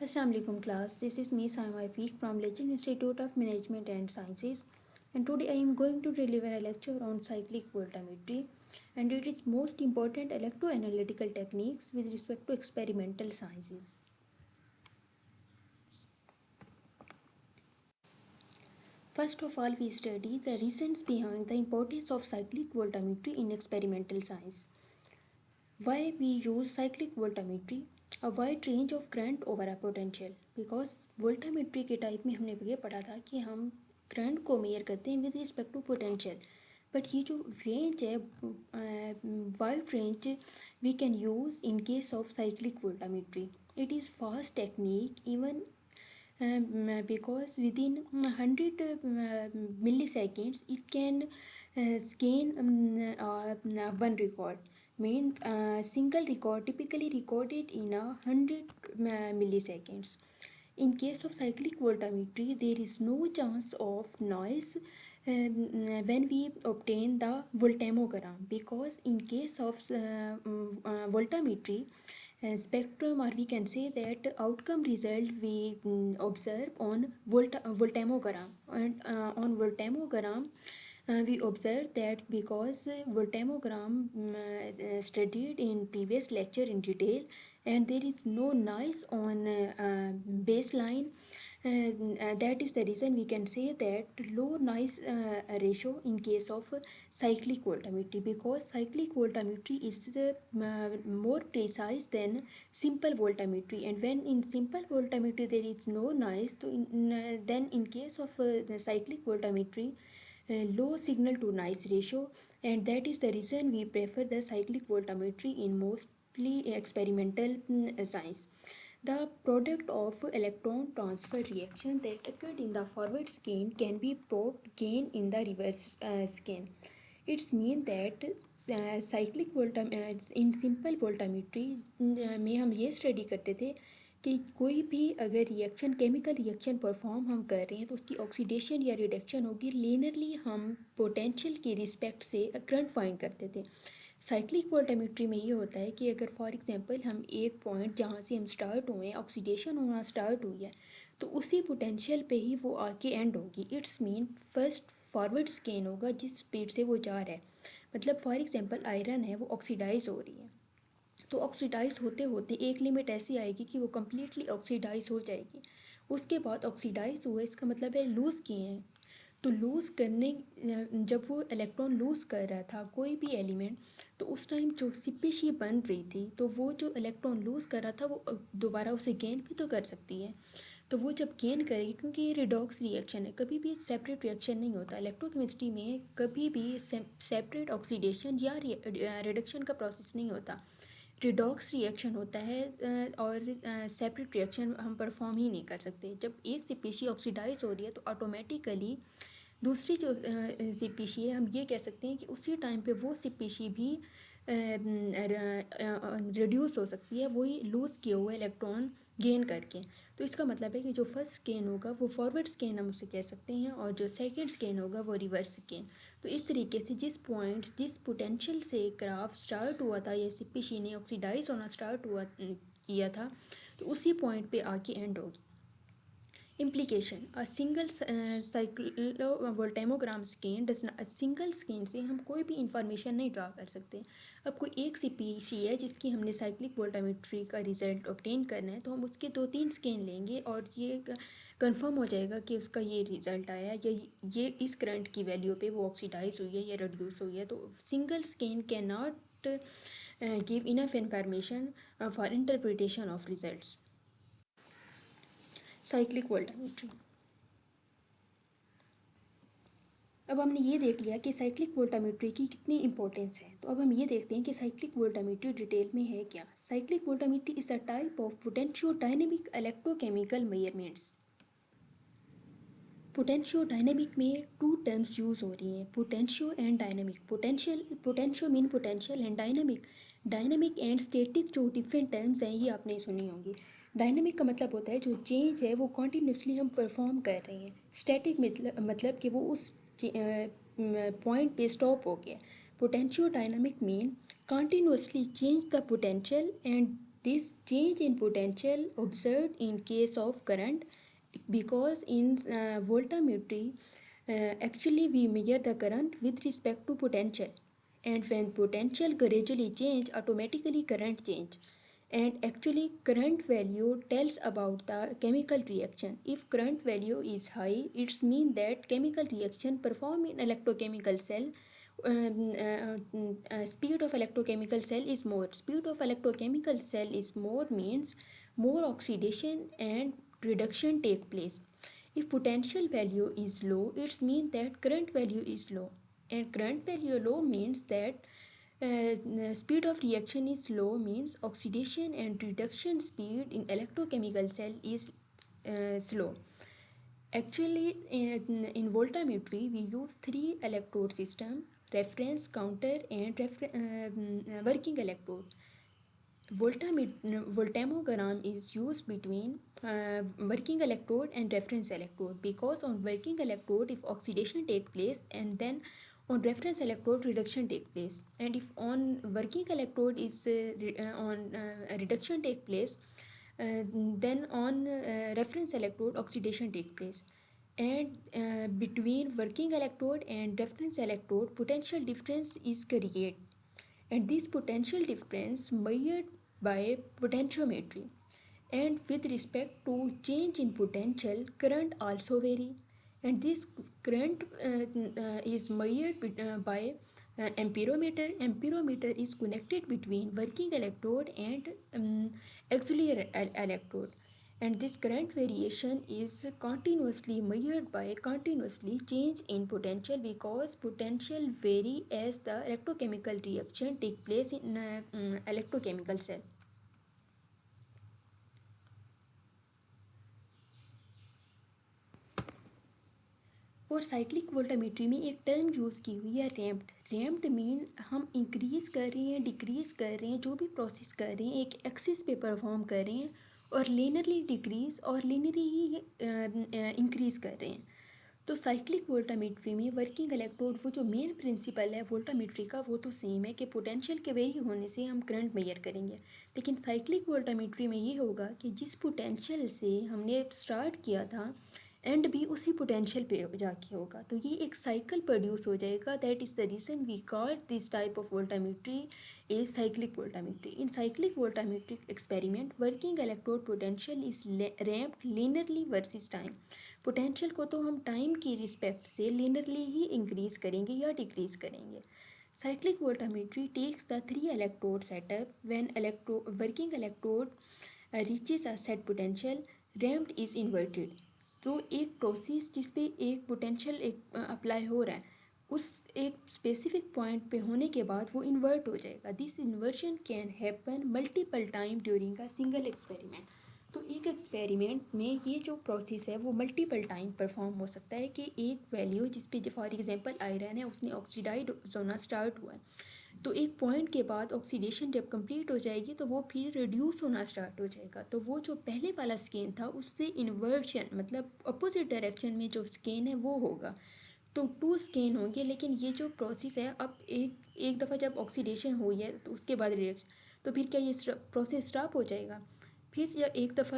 Assalamu alaikum class. This is me Saima Rafiq from Legend Institute of Management and Sciences, and today I am going to deliver a lecture on cyclic voltammetry and its most important electroanalytical techniques with respect to experimental sciences. First of all, we study the reasons behind the importance of cyclic voltammetry in experimental science. Why we use cyclic voltammetry? A wide range of current over a potential. Because voltammetry के type में हमने ये पढ़ा था कि हम current को मेयर करते हैं with respect to potential, but ये जो रेंज है wide range we can use in case of cyclic voltammetry. It is fast technique even because within 100 milliseconds it can scan one record. Means single record typically recorded in 100 milliseconds. In case of cyclic voltammetry, there is no chance of noise when we obtain the voltammogram, because in case of voltammetry, spectrum, or we can say that outcome result we observe on voltammogram, and on voltammogram we observe that because voltammogram studied in previous lecture in detail, and there is no noise on baseline. That is the reason we can say that low noise ratio in case of cyclic voltammetry, because cyclic voltammetry is more precise than simple voltammetry, and when in simple voltammetry there is no noise, so then in case of the cyclic voltammetry, low signal to noise ratio, and that is the reason we prefer the cyclic voltammetry in mostly experimental science. The product of electron transfer reaction that occurred in the forward scan can be brought gain in the reverse scan. It's mean that cyclic in simple voltammetry में हम ये study करते थे कि कोई भी अगर reaction chemical reaction perform हम कर रहे हैं तो उसकी ऑक्सीडेशन या रिडक्शन होगी, लीनियरली हम पोटेंशियल के रिस्पेक्ट से करंट फाइंड करते थे. साइक्लिक वोल्टामेट्री में ये होता है कि अगर फॉर एग्जांपल हम एक पॉइंट जहाँ से हम स्टार्ट हुए हैं, ऑक्सीडेशन होना स्टार्ट हुई है, तो उसी पोटेंशियल पे ही वो आके एंड होगी. It's mean first forward scan होगा जिस स्पीड से वो जा रहा है. मतलब फॉर एग्जांपल आयरन है, वो ऑक्सीडाइज हो रही है, तो ऑक्सीडाइज होते होते एक लिमिट ऐसी आएगी कि वो कम्प्लीटली ऑक्सीडाइज हो जाएगी. उसके बाद ऑक्सीडाइज हुआ इसका मतलब है लूज़ किए हैं. तो लूज़ करने जब वो इलेक्ट्रॉन लूज़ कर रहा था कोई भी एलिमेंट, तो उस टाइम जो सिपिशी बन रही थी, तो वो जो इलेक्ट्रॉन लूज़ कर रहा था वो दोबारा उसे गेन भी तो कर सकती है. तो वो जब गेन करेगी, क्योंकि ये रिडॉक्स रिएक्शन है, कभी भी सेपरेट रिएक्शन नहीं होता इलेक्ट्रोकेमिस्ट्री में, कभी भी सेपरेट ऑक्सीडेशन या रिडक्शन का प्रोसेस नहीं होता. रिडॉक्स रिएक्शन होता है और सेपरेट रिएक्शन हम परफॉर्म ही नहीं कर सकते. जब एक स्पीशी ऑक्सीडाइज हो रही है तो ऑटोमेटिकली दूसरी जो स्पीशी है, हम ये कह सकते हैं कि उसी टाइम पे वो स्पीशी भी रिड्यूस हो सकती है, वही लूज़ किए हुए इलेक्ट्रॉन गेन करके. तो इसका मतलब है कि जो फर्स्ट स्कैन होगा वो फॉरवर्ड स्कैन हम उसे कह सकते हैं, और जो सेकंड स्कैन होगा वो रिवर्स स्कैन. तो इस तरीके से जिस पॉइंट जिस पोटेंशियल से ग्राफ स्टार्ट हुआ था या स्पीशी ने ऑक्सीडाइज होना स्टार्ट हुआ किया था, तो उसी पॉइंट पे आके एंड होगी. Implication, a single voltammogram scan single scan से हम कोई भी इंफॉर्मेशन नहीं ड्रा कर सकते. अब कोई एक स्पीशी है जिसकी हमने साइक्लिक वोल्टामेट्री का रिजल्ट ऑब्टेन करना है, तो हम उसके 2-3 स्कैन लेंगे और ये कंफर्म हो जाएगा कि उसका ये रिज़ल्ट आया या ये इस करंट की वैल्यू पे वो ऑक्सीडाइज हुई है या रिड्यूस हुई है. तो single scan can not give enough information for interpretation of results. Cyclic voltammetry. अब हमने ये देख लिया कि साइक्लिक वोल्टामेट्री की कितनी इंपॉर्टेंस है, तो अब हम ये देखते हैं कि साइक्लिक वोल्टामेट्री डिटेल में है क्या. Cyclic voltammetry is a type of potentiodynamic electrochemical measurements. Potentiodynamic में 2 टर्म्स यूज़ हो रही हैं, potentio and dynamic. Potentio mean potential and dynamic and static जो डिफरेंट टर्म्स हैं ये आपने सुनी होंगी. डायनेमिक का मतलब होता है जो चेंज है वो कॉन्टीन्यूसली हम परफॉर्म कर रहे हैं. स्टैटिक मतलब कि वो उस पॉइंट पे स्टॉप हो गया. Potentio dynamic mean continuously change the potential and this change in potential observed in case of current, because in voltammetry actually we measure the current with respect to potential, and when potential gradually change, automatically current change. And actually current value tells about the chemical reaction. If current value is high, it's mean that chemical reaction perform in electrochemical cell. Speed of electrochemical cell is more. Speed of electrochemical cell is more means more oxidation and reduction take place. If potential value is low, it's mean that current value is low, and current value low means that speed of reaction is low, means oxidation and reduction speed in electrochemical cell is slow. Actually, in voltammetry, we use three electrode system: reference, counter, and working electrode. Voltammogram is used between working electrode and reference electrode, because on working electrode, if oxidation take place, and then on reference electrode reduction take place, and if on working electrode is on reduction take place, then on reference electrode oxidation take place. And between working electrode and reference electrode, potential difference is created, and this potential difference measured by potentiometry. And with respect to change in potential, current also vary, and this current is measured by amperometer. Amperometer is connected between working electrode and auxiliary electrode, and this current variation is continuously measured by continuously change in potential, because potential vary as the electrochemical reaction take place in electrochemical cell. और cyclic वोल्टामीट्री में एक term use की हुई है रैम्प्ड. रैम्प्ड mean हम increase कर रहे हैं, डिक्रीज़ कर रहे हैं, जो भी प्रोसेस कर रहे हैं एक एक्सिस पे परफॉर्म कर रहे हैं, और लीनरली डिक्रीज़ और लीनरली ही इंक्रीज़ कर रहे हैं. तो साइक्लिक वोल्टामीट्री में वर्किंग इलेक्ट्रोड, वो जो मेन प्रिंसिपल है वोल्टामीट्री का, वो तो सेम है कि पोटेंशियल के वेरी होने से हम करंट मेजर करेंगे. लेकिन साइक्लिक वोल्टामीट्री में ये होगा कि जिस पोटेंशियल से हमने स्टार्ट किया था, एंड भी उसी पोटेंशियल पे जाके होगा. तो ये एक साइकिल प्रोड्यूस हो जाएगा. That is the reason we call this type of voltammetry is cyclic voltammetry. In cyclic voltammetric experiment, working electrode potential is ramped linearly versus time. Potential को तो हम टाइम की रिस्पेक्ट से लीनरली ही इंक्रीज करेंगे या decrease करेंगे. Cyclic voltammetry takes the three electrode setup. When working electrode reaches a set potential, ramped is inverted. तो एक प्रोसेस जिस पे एक पोटेंशियल एक अप्लाई हो रहा है, उस एक स्पेसिफिक पॉइंट पे होने के बाद वो इन्वर्ट हो जाएगा. This inversion can happen multiple time during a single experiment. तो एक एक्सपेरिमेंट में ये जो प्रोसेस है वो मल्टीपल टाइम परफॉर्म हो सकता है कि एक वैल्यू जिस पे फॉर एग्जांपल आयरन है उसने ऑक्सीडाइड होना स्टार्ट हुआ है, तो एक पॉइंट के बाद ऑक्सीडेशन जब कंप्लीट हो जाएगी तो वो फिर रिड्यूस होना स्टार्ट हो जाएगा. तो वो जो पहले वाला स्केन था उससे इन्वर्शन मतलब अपोजिट डायरेक्शन में जो स्केन है वो होगा. तो टू स्केन होंगे. लेकिन ये जो प्रोसेस है, अब एक दफ़ा जब ऑक्सीडेशन हुई है तो उसके बाद रिएक्शन, तो फिर क्या ये प्रोसेस स्टॉप हो जाएगा? फिर या एक दफ़ा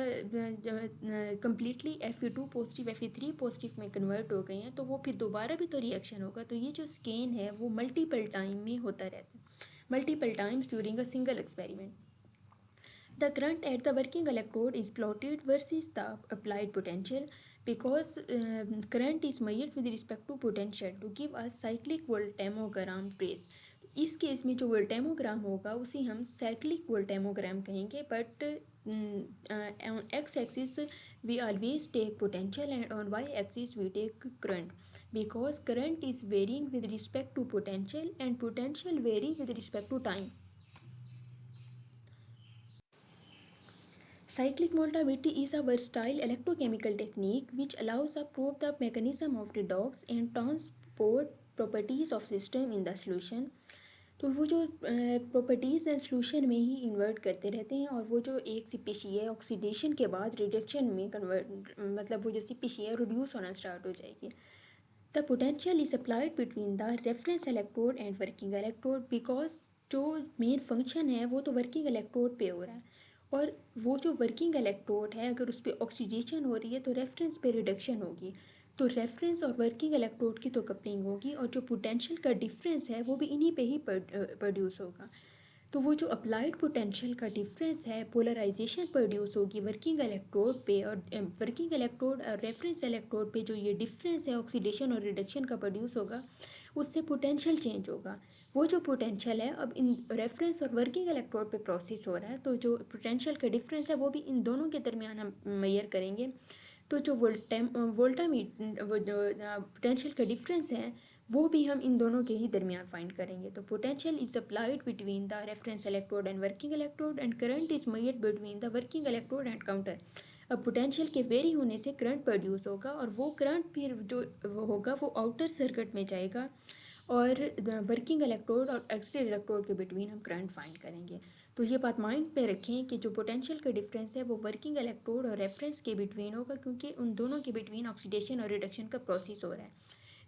completely Fe2 positive Fe3 positive में कन्वर्ट हो गए हैं, तो वो फिर दोबारा भी तो रिएक्शन होगा. तो ये जो स्केन है वो मल्टीपल टाइम में होता रहता है, multiple times during a single experiment. The current at the working electrode is plotted versus the applied potential, because current is measured with respect to potential to give us cyclic voltammogram trace. इस case में जो वोल्टेमोग्राम होगा उसे हम cyclic वोल्टेमोग्राम कहेंगे. But on x axis we always take potential and on y axis we take current, because current is varying with respect to potential and potential vary with respect to time. Cyclic voltammetry is a versatile electrochemical technique which allows us to prove the mechanism of redox and transport properties of system in the solution. तो वो जो properties हैं solution में ही invert करते रहते हैं, और वो जो एक सीपीसी है ऑक्सीडेशन के बाद रिडक्शन में कन्वर्ट, मतलब वो जो सीपीसी है रिड्यूस होना स्टार्ट हो जाएगी. The potential is applied between the reference electrode and working electrode, because जो मेन फंक्शन है वो तो वर्किंग इलेक्ट्रोड पे हो रहा है, और वो जो वर्किंग इलेक्ट्रोड है अगर उस पर ऑक्सीडेशन हो रही है तो रेफरेंस पे रिडक्शन होगी, तो रेफरेंस और वर्किंग इलेक्ट्रोड की तो कपलिंग होगी, और जो पोटेंशियल का डिफरेंस है वो भी इन्हीं पे ही प्रोड्यूस होगा। तो वो जो अप्लाइड पोटेंशियल का डिफरेंस है, पोलराइजेशन प्रोड्यूस होगी वर्किंग इलेक्ट्रोड पे, और वर्किंग इलेक्ट्रोड और रेफरेंस इलेक्ट्रोड पे जो ये डिफरेंस है ऑक्सीडेशन और रिडक्शन का प्रोड्यूस होगा, उससे पोटेंशियल चेंज होगा। वो जो पोटेंशियल है अब इन रेफरेंस और वर्किंग इलेक्ट्रोड पे प्रोसेस हो रहा है, तो जो पोटेंशियल का डिफरेंस है वो भी इन दोनों के दरमियान हम मेजर करेंगे। तो जो वो जो पोटेंशियल का डिफरेंस है वो भी हम इन दोनों के ही दरमियान फाइंड करेंगे। तो potential is applied between the reference electrode and working electrode, and current is measured between the working electrode and counter. अब पोटेंशियल के वेरी होने से करंट प्रोड्यूस होगा, और वो करंट फिर जो वो होगा वो आउटर सर्किट में जाएगा, और वर्किंग इलेक्ट्रोड और एक्सटर्नल इलेक्ट्रोड के बिटवीन हम करंट फाइंड करेंगे। तो ये बात माइंड पे रखें कि जो पोटेंशियल का डिफरेंस है वो वर्किंग इलेक्ट्रोड और रेफरेंस के बिटवीन होगा, क्योंकि उन दोनों के बिटवीन ऑक्सीडेशन और रिडक्शन का प्रोसेस हो रहा है।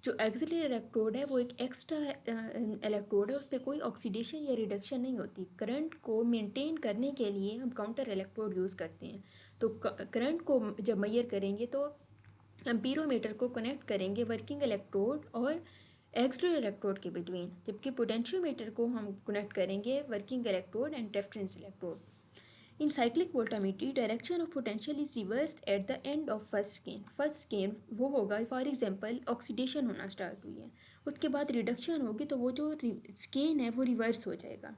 जो एक्सिलरी इलेक्ट्रोड है वो एक एक्स्ट्रा इलेक्ट्रोड है, उस पर कोई ऑक्सीडेशन या रिडक्शन नहीं होती। करंट को मेंटेन करने के लिए हम काउंटर इलेक्ट्रोड यूज़ करते हैं। तो करंट को जब मेजर करेंगे तो एम्पीरोमीटर को कनेक्ट करेंगे वर्किंग इलेक्ट्रोड और एक्सटर्नल इलेक्ट्रोड के बिटवीन, जबकि पोटेंशियोमीटर को हम कनेक्ट करेंगे working electrode and reference electrode. In cyclic voltammetry, direction of potential is reversed at the end of first scan. First scan वो होगा फॉर एग्जांपल ऑक्सीडेशन होना start हुई है, उसके बाद रिडक्शन होगी, तो वो जो स्केन है वो रिवर्स हो जाएगा।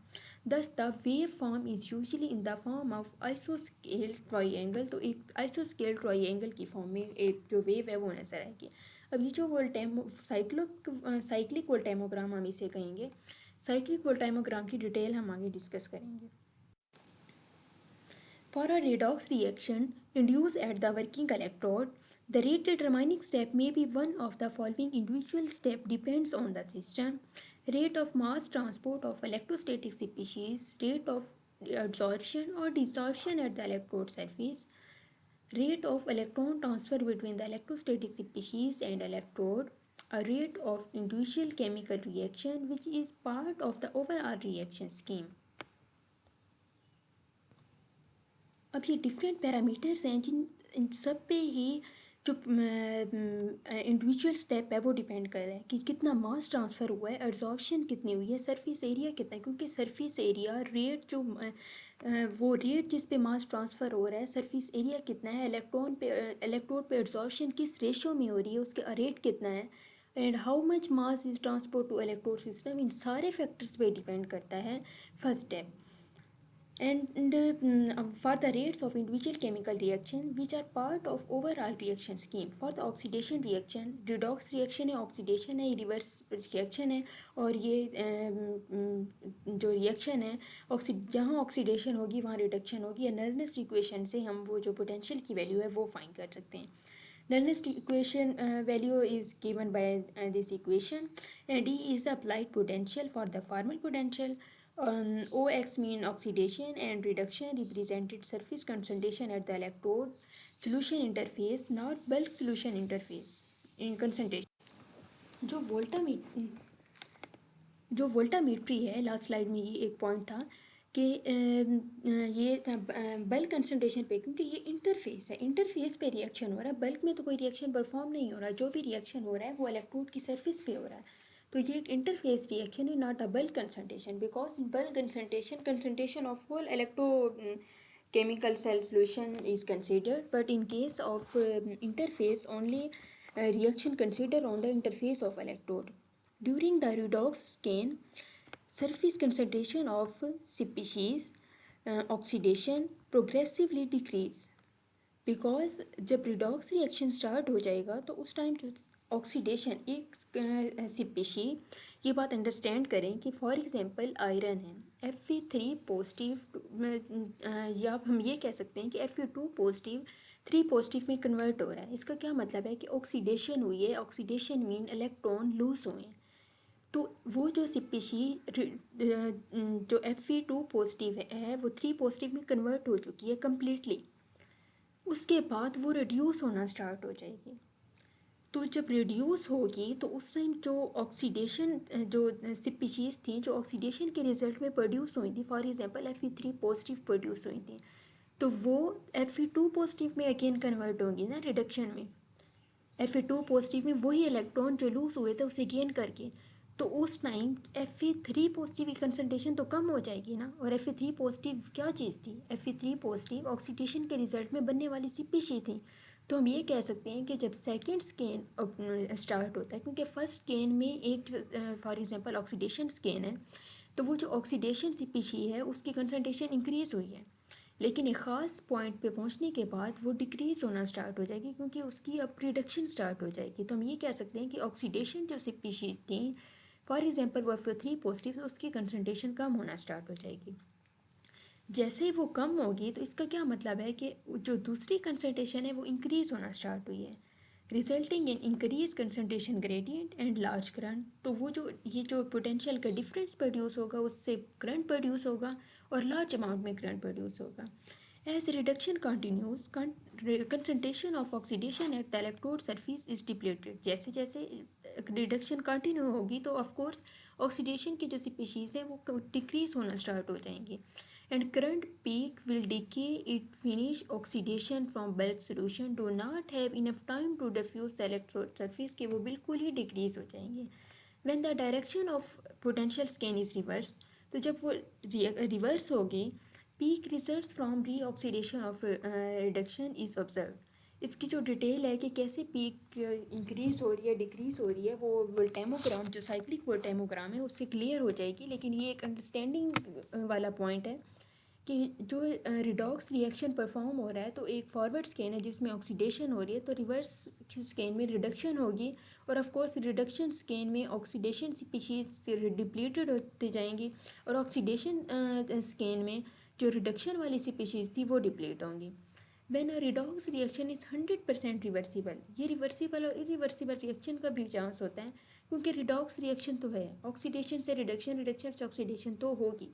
Thus the wave form is usually in the form of आइसोस्केल ट्राइएंगल। तो एक आइसोस्केल ट्राइएंगल की फॉर्म में एक जो वेव है वो नजर आएगी। अब ये जो साइक्लिक वोल्टेमोग्राम हम इसे कहेंगे। साइक्लिक वोल्टेमोग्राम की डिटेल हम आगे डिस्कस करेंगे। For a redox reaction induced at the working electrode, the rate determining step may be one of the following individual step depends on the system: rate of mass transport of electrostatic species, rate of absorption or desorption at the electrode surface, rate of electron transfer between the electrostatic species and electrode, a rate of individual chemical reaction which is part of the overall reaction scheme. अब ये different parameters हैं जिन इन सब पे ही जो individual step है वो depend कर रहा है कि कितना मास ट्रांसफ़र हुआ है, एब्जॉर्प्शन कितनी हुई है, सरफेस एरिया कितना है, क्योंकि सरफेस एरिया रेट जो वो रेट जिस पे मास ट्रांसफ़र हो रहा है, सरफेस एरिया कितना है, इलेक्ट्रोड पे एब्जॉर्प्शन किस रेशो में हो रही है, उसका रेट कितना है, and how much mass is transport to electrode system, इन सारे फैक्टर्स पे डिपेंड करता है first step. And for the rates of individual chemical reaction which are part of overall reaction scheme. For the oxidation reaction, redox reaction है, oxidation है, reverse reaction है, और ये जो reaction है जहाँ oxidation होगी वहाँ reduction होगी। Nernst equation से हम वो जो potential की value है वो find कर सकते हैं। Nernst equation value is given by this equation, and D is the applied potential for the formal potential. OX mean oxidation and reduction represented surface concentration at the electrode solution interface, not bulk solution interface in concentration। जो वोल्टामीट्री है, last slide में ये एक point था कि ये bulk concentration पे, क्योंकि ये इंटरफेस है, इंटरफेस पे रिएक्शन हो रहा है, बल्क में तो कोई रिएक्शन परफॉर्म नहीं हो रहा, जो भी रिएक्शन हो रहा है वो इलेक्ट्रोड की सरफेस पे हो रहा है। तो ये एक इंटरफेस रिएक्शन है, not a bulk concentration, because in bulk concentration of whole electro chemical cell solution is considered, but in case of interface only reaction consider on the interface of electrode. During the redox scan, surface concentration of species oxidation progressively decrease, because जब redox reaction start हो जाएगा तो उस time जो oxidation एक species, ये बात understand करें कि फॉर एग्जांपल आयरन है Fe3 पॉजिटिव, या हम ये कह सकते हैं कि Fe2 पॉजिटिव 3 पॉजिटिव में कन्वर्ट हो रहा है। इसका क्या मतलब है कि ऑक्सीडेशन हुई है, ऑक्सीडेशन मीन इलेक्ट्रॉन लूज हुए हैं। तो वो जो स्पीशी जो Fe2 पॉजिटिव है वो 3 पॉजिटिव में कन्वर्ट हो चुकी है कम्प्लीटली, उसके बाद वो रिड्यूस होना स्टार्ट हो जाएगी। तो जब रिड्यूस होगी तो उस टाइम जो ऑक्सीडेशन जो स्पीशीज़ थी जो ऑक्सीडेशन के रिजल्ट में प्रोड्यूस हुई थी, for example Fe3 positive produce हुई थी, तो वो Fe2 पॉजिटिव में अगेन कन्वर्ट होंगी ना रिडक्शन में। Fe2 पॉजिटिव में वही इलेक्ट्रॉन जो लूज हुए थे उसे गेन करके, तो उस टाइम Fe3 पॉजिटिव की कंसनट्रेशन तो कम हो जाएगी ना। और Fe3 पॉजिटिव क्या चीज़ थी? Fe3 पॉजिटिव ऑक्सीडेशन के रिजल्ट में बनने वाली CpC थी। तो हम ये कह सकते हैं कि जब सेकेंड स्कैन स्टार्ट होता है, क्योंकि फर्स्ट स्कैन में एक फॉर एग्जांपल ऑक्सीडेशन स्कैन है, तो वो जो ऑक्सीडेशन CpC है उसकी कंसनट्रेशन इंक्रीज़ हुई है, लेकिन एक ख़ास पॉइंट पे पहुंचने के बाद वो डिक्रीज़ होना स्टार्ट हो जाएगी, क्योंकि उसकी अब रिडक्शन स्टार्ट हो जाएगी। तो हम ये कह सकते हैं कि ऑक्सीडेशन जो स्पीशीज़ थी, फॉर एग्जांपल वो Fe3 पॉजिटिव, तो उसकी कंसनट्रेशन कम होना स्टार्ट हो जाएगी। जैसे ही वो कम होगी तो इसका क्या मतलब है कि जो दूसरी कंसनट्रेशन है वो इंक्रीज़ होना स्टार्ट हुई है, resulting in increase concentration gradient and large current. तो वो जो ये जो पोटेंशियल का डिफरेंस प्रोड्यूस होगा उससे करंट प्रोड्यूस होगा और लार्ज अमाउंट में करंट प्रोड्यूस होगा। As reduction continues, concentration of oxidation at the electrode surface is depleted. जैसे जैसे रिडक्शन कंटिन्यू होगी तो ऑफकोर्स ऑक्सीडेशन की जो स्पीशीज़ है वो डिक्रीज होना स्टार्ट हो जाएंगी, and current peak will decay it finish oxidation from bulk solution do not have enough time to diffuse the electrode surface के वो बिल्कुल ही डिक्रीज हो जाएंगे। when the direction of potential scan is reversed, तो जब वो रिवर्स होगी, peak results from reoxidation of reduction is observed। इसकी जो डिटेल है कि कैसे पीक इंक्रीज़ हो रही है डिक्रीज़ हो रही है वो वोल्टेमोग्राम जो साइक्लिक वोल्टेमोग्राम है उससे क्लियर हो जाएगी। लेकिन ये एक अंडरस्टैंडिंग वाला पॉइंट है कि जो रिडॉक्स रिएक्शन परफॉर्म हो रहा है, तो एक फॉरवर्ड स्कैन है जिसमें ऑक्सीडेशन हो रही है, तो रिवर्स स्कैन में रिडक्शन होगी, और ऑफ कोर्स रिडक्शन स्कैन में ऑक्सीडेशन स्पीशीज डिप्लीटेड होती जाएंगी, और ऑक्सीडेशन स्कैन में जो रिडक्शन वाली स्पीशीज थी वो डिप्लीट होंगी। When a redox reaction is 100% reversible, ये रिवर्सिबल और इरिवर्सिबल रिएक्शन का भी चांस होता है, क्योंकि रिडॉक्स रिएक्शन तो है, ऑक्सीडेशन से रिडक्शन, रिडक्शन से ऑक्सीडेशन तो होगी,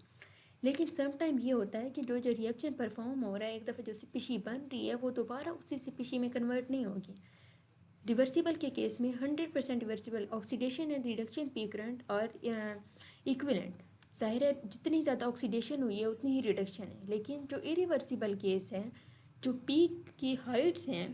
लेकिन सम टाइम ये होता है कि जो जो रिएक्शन परफॉर्म हो रहा है, एक दफ़ा जो स्पीशी बन रही है वो दोबारा उसी स्पीशी में कन्वर्ट नहीं होगी। रिवर्सिबल के केस में 100% reversible oxidation and reduction P current और इक्विवेलेंट, जाहिर है जितनी ज़्यादा ऑक्सीडेशन हुई है उतनी ही रिडक्शन है। लेकिन जो इरिवर्सिबल केस है, जो पीक की हाइट्स हैं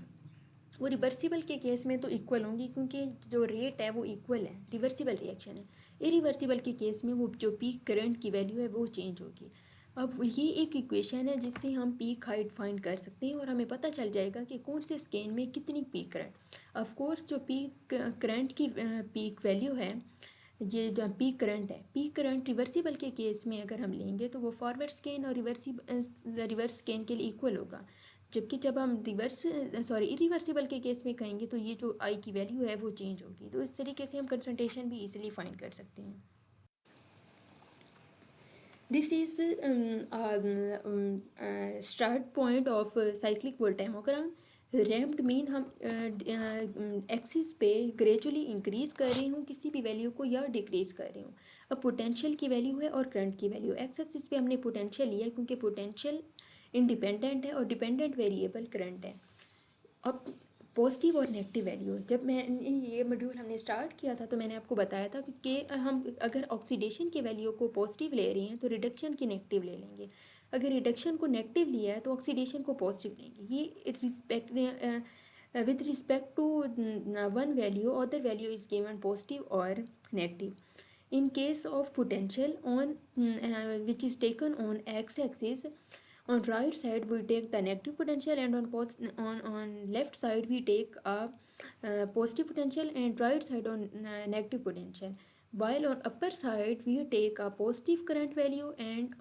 वो रिवर्सिबल के केस में तो इक्वल होंगी, क्योंकि जो रेट है वो इक्वल है, रिवर्सिबल रिएक्शन है। इरिवर्सिबल के केस में वो जो पीक करंट की वैल्यू है वो चेंज होगी। अब ये एक इक्वेशन है जिससे हम पीक हाइट फाइंड कर सकते हैं और हमें पता चल जाएगा कि कौन से स्कैन में कितनी पीक करंट। ऑफ कोर्स जो पीक करंट की पीक वैल्यू है, ये जो पीक करंट है, पीक करंट रिवर्सिबल के केस में अगर हम लेंगे तो वो फॉरवर्ड स्कैन और रिवर्स स्कैन के लिए इक्वल होगा, जबकि जब हम इरिवर्सिबल के केस में कहेंगे तो ये जो आई की वैल्यू है वो चेंज होगी। तो इस तरीके से हम कंसंट्रेशन भी इजीली फाइंड कर सकते हैं। This is start point of cyclic voltammogram. Ramped mean हम एक्सिस पे ग्रेजुअली इंक्रीज़ कर रही हूँ किसी भी वैल्यू को या डिक्रीज़ कर रही हूँ। अब पोटेंशियल की वैल्यू है और करंट की वैल्यू, एक्स एक्सिस पे हमने पोटेंशियल लिया क्योंकि पोटेंशियल इंडिपेंडेंट है और डिपेंडेंट वेरिएबल करंट है। अब पॉजिटिव और नेगेटिव वैल्यू, जब मैंने ये मॉड्यूल हमने स्टार्ट किया था तो मैंने आपको बताया था कि हम अगर ऑक्सीडेशन की वैल्यू को पॉजिटिव ले रही हैं तो रिडक्शन की नेगेटिव ले लेंगे, अगर रिडक्शन को नेगेटिव लिया है तो ऑक्सीडेशन को पॉजिटिव लेंगे। ये with respect to one value other value is given positive और negative. In case of potential on which is taken on x-axis, on right side we take the negative potential and on left side we take a positive potential and right side on negative potential, while on upper side we take a positive current value and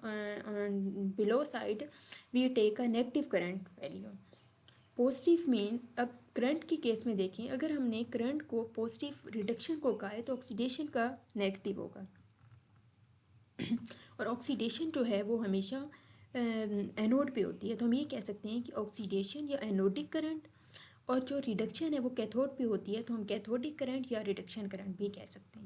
on below side we take a negative current value। Positive mean, अब current के case में देखें, अगर हमने current को positive reduction को कहा है तो ऑक्सीडेशन का नेगेटिव होगा और ऑक्सीडेशन जो है वो हमेशा एनोड पे होती है, तो हम ये कह सकते हैं कि ऑक्सीडेशन या एनोडिक करंट, और जो रिडक्शन है वो कैथोड पे होती है, तो हम कैथोडिक करंट या रिडक्शन करंट भी कह सकते हैं।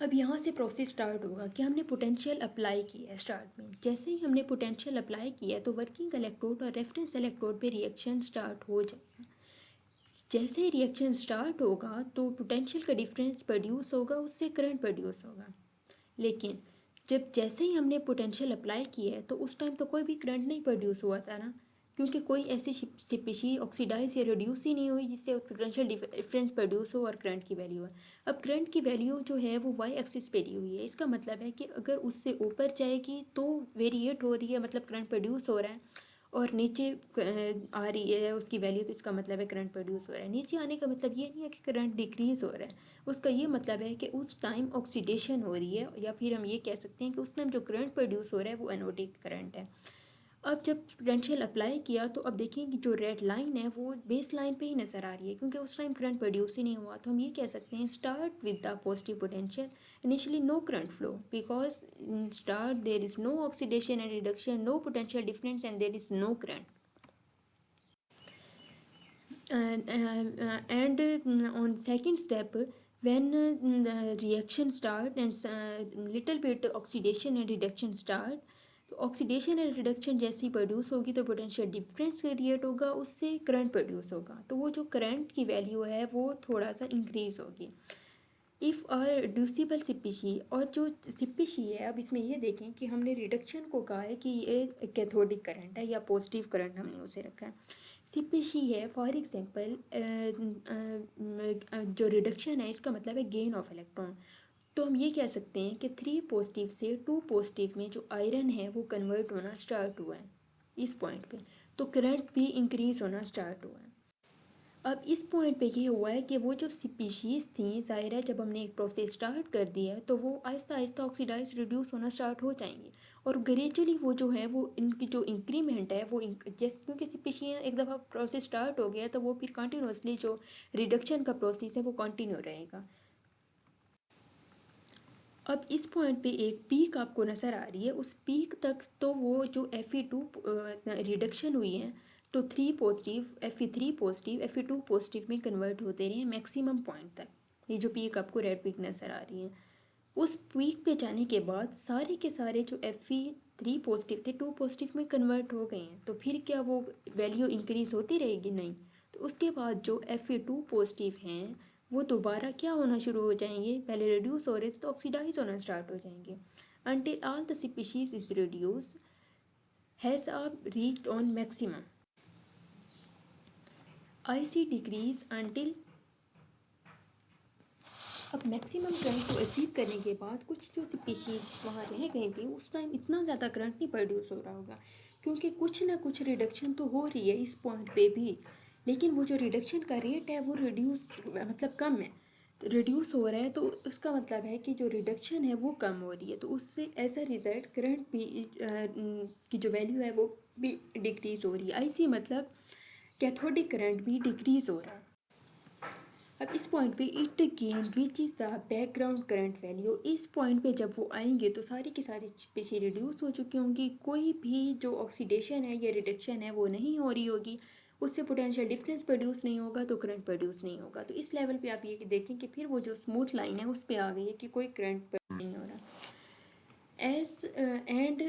अब यहाँ से प्रोसेस स्टार्ट होगा कि हमने पोटेंशियल अप्लाई किया है। स्टार्ट में जैसे ही हमने पोटेंशियल अप्लाई किया है तो वर्किंग इलेक्ट्रोड और रेफरेंस इलेक्ट्रोड पे रिएक्शन स्टार्ट हो जाएगा। जैसे ही रिएक्शन स्टार्ट होगा तो पोटेंशियल का डिफरेंस प्रोड्यूस होगा, उससे करंट प्रोड्यूस होगा। लेकिन जब जैसे ही हमने पोटेंशियल अप्लाई किया है तो उस टाइम तो कोई भी करंट नहीं प्रोड्यूस हुआ था ना, क्योंकि कोई ऐसी स्पीशी ऑक्सीडाइज या रिड्यूस ही नहीं हुई जिससे पोटेंशियल डिफरेंस प्रोड्यूस हो और करंट की वैल्यू है। अब करंट की वैल्यू जो है वो वाई एक्सिस पे दी हुई है। इसका मतलब है कि अगर उससे ऊपर जाएगी तो वेरिएट हो रही है, मतलब करंट प्रोड्यूस हो रहा है, और नीचे आ रही है उसकी वैल्यू, तो इसका मतलब है करंट प्रोड्यूस हो रहा है। नीचे आने का मतलब ये नहीं है कि करंट डिक्रीज़ हो रहा है, उसका ये मतलब है कि उस टाइम ऑक्सीडेशन हो रही है, या फिर हम ये कह सकते हैं कि उस टाइम जो करंट प्रोड्यूस हो रहा है वो एनोडिक करंट है। अब जब पोटेंशियल अप्लाई किया तो अब देखिए कि जो रेड लाइन है वो बेस लाइन पे ही नज़र आ रही है, क्योंकि उस टाइम करंट प्रोड्यूस ही नहीं हुआ। तो हम ये कह सकते हैं start with the positive potential, initially no current flow because start there is no oxidation and reduction, no potential difference and there is no current. And on second step, when the reaction start and little bit oxidation and reduction start, तो oxidation and reduction जैसी produce होगी तो potential difference create होगा, उससे current produce होगा, तो वो जो करंट की वैल्यू है वो थोड़ा सा इंक्रीज होगी। इफ़ अ रिड्यूसिबल स्पीशी, और जो स्पीशी है, अब इसमें ये देखें कि हमने रिडक्शन को कहा है कि ये कैथोडिक करंट है या पॉजिटिव करंट हमने उसे रखा है। स्पीशी है फॉर एग्जांपल, जो रिडक्शन है इसका मतलब है गेन ऑफ इलेक्ट्रॉन, तो हम ये कह सकते हैं कि 3 पॉजिटिव से 2 पॉजिटिव में जो आयरन है वो कन्वर्ट होना स्टार्ट हुआ है इस पॉइंट पे, तो करंट भी इंक्रीज होना स्टार्ट हुआ है। अब इस पॉइंट पे ये हुआ है कि वो जो स्पीशीज़ थी, ज़ाहिर है जब हमने एक प्रोसेस स्टार्ट कर दिया है तो वो आहिस्ता आहिस्ता ऑक्सीडाइज रिड्यूस होना स्टार्ट हो जाएंगे, और ग्रेजुअली वो जो है वो इनकी जो इंक्रीमेंट है वो जैसे, क्योंकि स्पीशीज़ एक दफ़ा प्रोसेस स्टार्ट हो गया तो वो फिर कंटिन्यूसली जो रिडक्शन का प्रोसेस है वो कंटिन्यू रहेगा। अब इस पॉइंट पे एक पीक आपको नज़र आ रही है, उस पीक तक तो वो जो Fe2 रिडक्शन हुई है तो 3 positive Fe3 positive Fe2 positive में कन्वर्ट होते रहे मैक्सिमम पॉइंट तक। ये जो पीक आपको रेड पीक नज़र आ रही है, उस पीक पे जाने के बाद सारे के सारे जो Fe3 पॉजिटिव थे 2 पॉजिटिव में कन्वर्ट हो गए हैं, तो फिर क्या वो वैल्यू इंक्रीज़ होती रहेगी? नहीं। तो उसके बाद जो Fe2 पॉजिटिव हैं वो दोबारा क्या होना शुरू हो जाएंगे, पहले रिड्यूस हो रहे थे तो ऑक्सीडाइज होना स्टार्ट हो जाएंगे, until all the species is reduced has reached on maximum. IC decrease until, अब मैक्सिमम करंट को अचीव करने के बाद कुछ जो स्पीशीज वहाँ रह गई थी उस टाइम इतना ज़्यादा करंट नहीं प्रोड्यूस हो रहा होगा, क्योंकि कुछ ना कुछ रिडक्शन तो हो रही है इस पॉइंट पे भी, लेकिन वो जो रिडक्शन का रेट है वो रिड्यूस मतलब कम है, तो रिड्यूस हो रहा है तो उसका मतलब है कि जो रिडक्शन है वो कम हो रही है, तो उससे एज अ रिज़ल्ट करंट भी की जो वैल्यू है वो भी डिक्रीज़ हो रही है। आईसी मतलब कैथोडिक करंट भी डिक्रीज़ हो रहा है। अब इस पॉइंट पे it gain which is the background current value, इस पॉइंट पे जब वो आएंगे तो सारी की सारी स्पीशी रिड्यूस हो चुकी होंगी, कोई भी जो ऑक्सीडेशन है या रिडक्शन है वो नहीं हो रही होगी, उससे पोटेंशियल डिफरेंस प्रोड्यूस नहीं होगा तो करंट प्रोड्यूस नहीं होगा। तो इस लेवल पे आप ये देखें कि फिर वो जो स्मूथ लाइन है उस पर आ गई है कि कोई करंट नहीं हो रहा। as and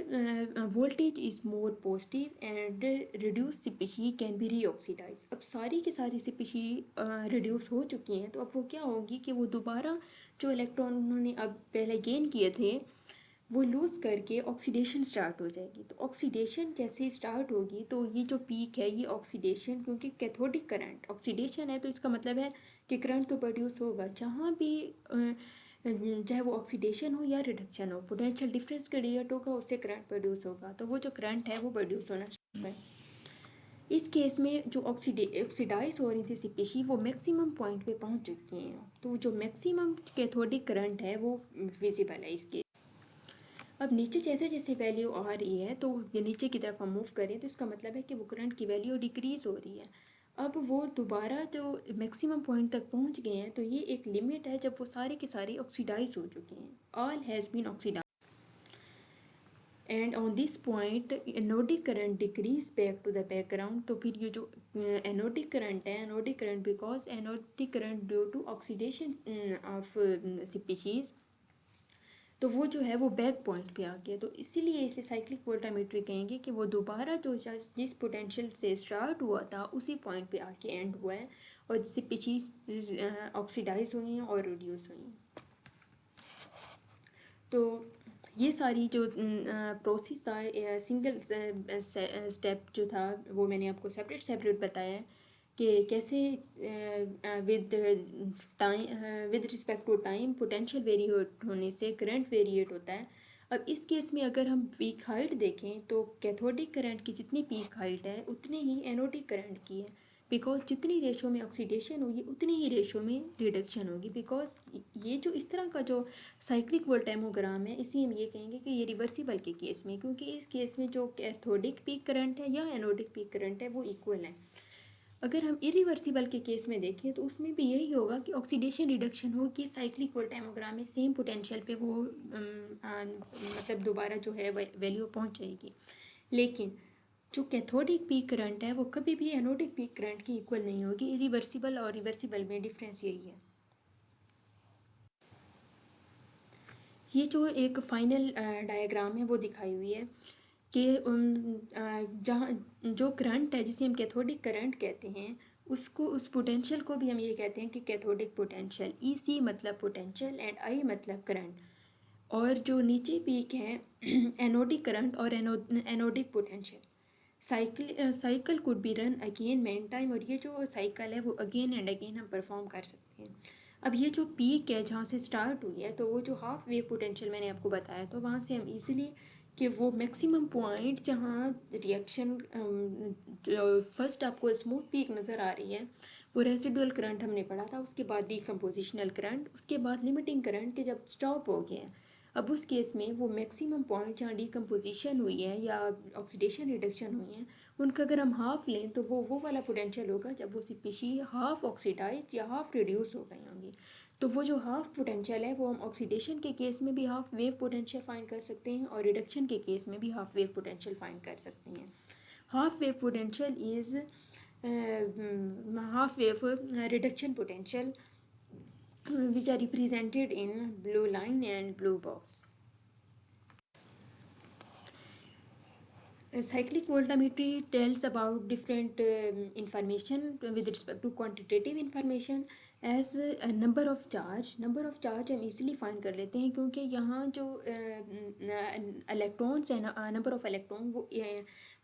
voltage is more positive and reduced species can be reoxidized। अब सारी की सारी species रिड्यूस हो चुकी हैं, तो अब वो क्या होगी कि वो दोबारा जो इलेक्ट्रॉन उन्होंने अब पहले गेन किए थे वो लूज़ करके ऑक्सीडेशन स्टार्ट हो जाएगी। तो ऑक्सीडेशन जैसे स्टार्ट होगी तो ये जो पीक है ये ऑक्सीडेशन, क्योंकि कैथोडिक करंट ऑक्सीडेशन है तो इसका मतलब है कि करंट तो प्रोड्यूस होगा, जहाँ भी चाहे वो ऑक्सीडेशन हो या रिडक्शन हो, पोटेंशियल डिफरेंस क्रिएट होगा उससे करंट प्रोड्यूस होगा, तो वो जो करंट है वो प्रोड्यूस होना चाहिए। इस केस में जो ऑक्सीडाइज हो रही थी स्पीशी वो मैक्सिमम पॉइंट पे पहुंच चुकी हैं, तो जो मैक्सिमम कैथोडिक करंट है वो विजिबल है इसके। अब नीचे जैसे जैसे वैल्यू आ रही है तो ये नीचे की तरफ हम मूव करें तो इसका मतलब है कि वो करंट की वैल्यू डिक्रीज़ हो रही है। अब वो दोबारा जो मैक्सिमम पॉइंट तक पहुंच गए हैं तो ये एक लिमिट है जब वो सारे के सारे ऑक्सीडाइज हो चुके हैं, all has been oxidize and on this point anodic current decrease back to the background. तो फिर ये जो एनोडिक करंट है, anodic current because anodic current due to oxidation of species, तो वो जो है वो बैक पॉइंट पे आ गया, तो इसीलिए इसे साइक्लिक वोल्टामेट्री कहेंगे कि वो दोबारा जो जिस पोटेंशियल से स्टार्ट हुआ था उसी पॉइंट पे आके एंड हुआ है, और स्पीशीज ऑक्सीडाइज हुई हैं और रिड्यूस हुई हैं। तो ये सारी जो प्रोसेस था, सिंगल स्टेप जो था वो मैंने आपको सेपरेट सेपरेट बताया है कि कैसे with time, with respect to time potential variate होने से करंट वेरिएट होता है। अब इस केस में अगर हम पीक हाइट देखें तो कैथोडिक करंट की जितनी पीक हाइट है उतनी ही एनोडिक करंट की है, बिकॉज जितनी रेशो में ऑक्सीडेशन होगी उतनी ही रेशो में रिडक्शन होगी। बिकॉज ये जो इस तरह का जो साइक्लिक वोल्टेमोग्राम है इसी हम ये कहेंगे कि ये रिवर्सिबल के केस में, क्योंकि इस केस में जो कैथोडिक पीक करंट है या एनोडिक पीक करंट है वो इक्वल है। अगर हम इरिवर्सिबल के केस में देखें तो उसमें भी यही होगा कि ऑक्सीडेशन रिडक्शन होगी साइक्लिक वोल्टेमोग्राम में सेम पोटेंशियल पे वो मतलब दोबारा जो है वैल्यू पहुंच जाएगी। लेकिन जो कैथोडिक पीक करंट है वो कभी भी एनोडिक पीक करंट की इक्वल नहीं होगी। इरिवर्सिबल और रिवर्सिबल में डिफरेंस यही है। ये जो एक फाइनल डायग्राम है वो दिखाई हुई है कि जहाँ जो करंट है जिसे हम कैथोडिक करंट कहते हैं उसको, उस पोटेंशियल को भी हम ये कहते हैं कि कैथोडिक पोटेंशियल। ई सी मतलब पोटेंशियल एंड आई मतलब करंट। और जो नीचे पीक है एनोडिक करंट और anodic potential. Cycle could be run again main time, और ये जो साइकिल है वो अगेन एंड अगेन हम परफॉर्म कर सकते हैं। अब ये जो पीक है जहाँ से स्टार्ट हुई है तो वो जो हाफ वेव पोटेंशियल मैंने आपको बताया, तो वहाँ से हम इजीली कि वो मैक्सिमम पॉइंट जहाँ रिएक्शन फर्स्ट आपको स्मूथ पीक नज़र आ रही है वो रेसिडुअल करंट हमने पढ़ा था, उसके बाद डीकम्पोजिशनल करंट, उसके बाद लिमिटिंग करंट के जब स्टॉप हो गया है। अब उस केस में वो मैक्सिमम पॉइंट जहाँ डीकम्पोजिशन हुई है या ऑक्सीडेशन रिडक्शन हुई है उनका अगर हम हाफ लें तो वो वाला पोटेंशियल होगा जब वो स्पीशी हाफ ऑक्सीडाइज या हाफ रिड्यूस हो गई होंगी। तो वो जो हाफ पोटेंशियल है वो हम ऑक्सीडेशन के केस में भी हाफ वेव पोटेंशियल फाइंड कर सकते हैं और रिडक्शन के केस में भी हाफ वेव पोटेंशियल फाइंड कर सकते हैं। Half wave potential is half wave reduction potential which are represented in blue line and blue box. Cyclic voltammetry tells about different information with respect to quantitative information as number of charge हम easily find कर लेते हैं, क्योंकि यहाँ जो electrons है ना, number of electron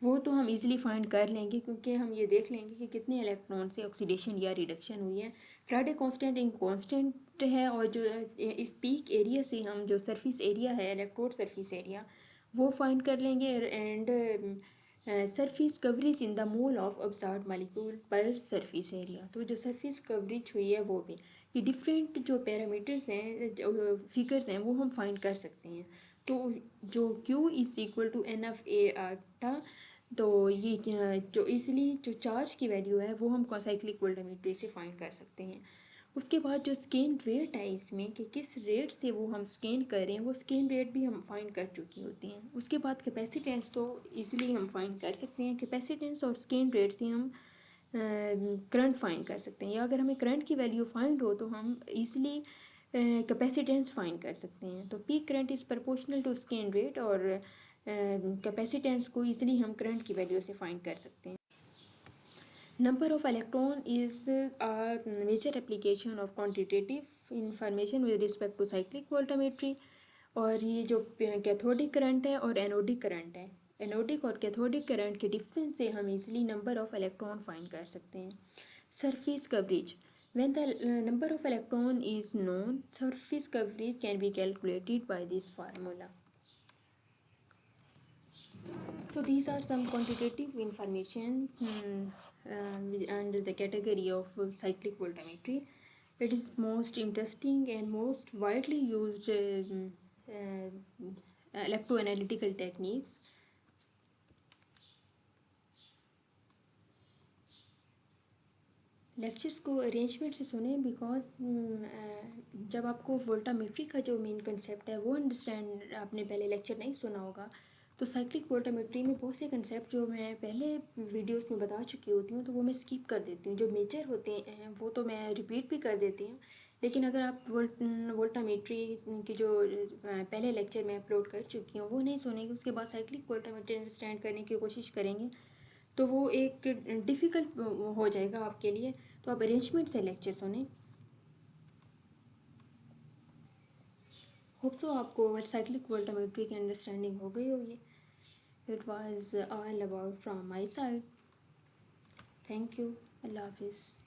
वो तो हम easily find कर लेंगे, क्योंकि हम ये देख लेंगे कि कितने इलेक्ट्रॉन से ऑक्सीडेशन या रिडक्शन हुई है। फ्राडे कांस्टेंट एक कांस्टेंट है, और जो इस पीक एरिया से हम जो सरफेस एरिया है इलेक्ट्रोड सरफेस एरिया वो फाइंड कर लेंगे। And surface coverage in the mole of observed molecule पर सरफेस एरिया, तो जो सरफेस कवरेज हुई है वो भी, ये डिफरेंट जो पैरामीटर्स हैं जो फिगर्स हैं वो हम फाइंड कर सकते हैं। तो जो Q is equal to N F A आटा, तो ये जो इजीली जो चार्ज की वैल्यू है वो हम साइक्लिक वोल्टामीटर से फाइंड कर सकते हैं। उसके बाद जो स्कैन रेट है इसमें कि किस रेट से वो हम स्कैन कर रहे हैं वो स्कैन रेट भी हम फाइंड कर चुकी होती हैं। उसके बाद कैपेसिटेंस तो इजीली हम फाइंड कर सकते हैं, कैपेसिटेंस और स्कैन रेट से हम करंट फाइंड कर सकते हैं, या अगर हमें करंट की वैल्यू फाइंड हो तो हम इजीली कैपेसिटेंस फाइंड कर सकते हैं। तो peak current is proportional to scan rate, और कैपेसिटेंस को इजीली हम करंट की वैल्यू से फाइंड कर सकते हैं। Number of electron is a major application of quantitative information with respect to cyclic voltammetry। और ये जो कैथोडिक करंट है और एनोडिक करंट है, एनोडिक और कैथोडिक करंट के डिफरेंस से हम easily number of electron find कर सकते हैं। Surface coverage, when the number of electron is known, surface coverage can be calculated by this formula. So these are some quantitative information under the category of cyclic voltammetry. It is most interesting and most widely used electroanalytical techniques. Lectures को arrangement से सुने, because जब आपको voltammetry का जो main concept है वो understand आपने पहले लेक्चर नहीं सुना होगा, तो साइक्लिक वोल्टामेट्री में बहुत से कंसेप्ट जो मैं पहले वीडियोस में बता चुकी होती हूँ तो वो मैं स्किप कर देती हूँ। जो मेजर होते हैं वो तो मैं रिपीट भी कर देती हूँ, लेकिन अगर आप वोल्टामेट्री की जो पहले लेक्चर में अपलोड कर चुकी हूँ वो नहीं सुनेंगे, उसके बाद साइक्लिक वोल्टामेट्री अंडरस्टैंड करने की कोशिश करेंगे तो वो एक डिफ़िकल्ट हो जाएगा आपके लिए। तो आप अरेंजमेंट से लेक्चर सुने। होप सो आपको साइक्लिक वोल्टामेट्री की अंडरस्टैंडिंग हो गई होगी. It was all about from my side. Thank you. अल्लाह हाफिज़.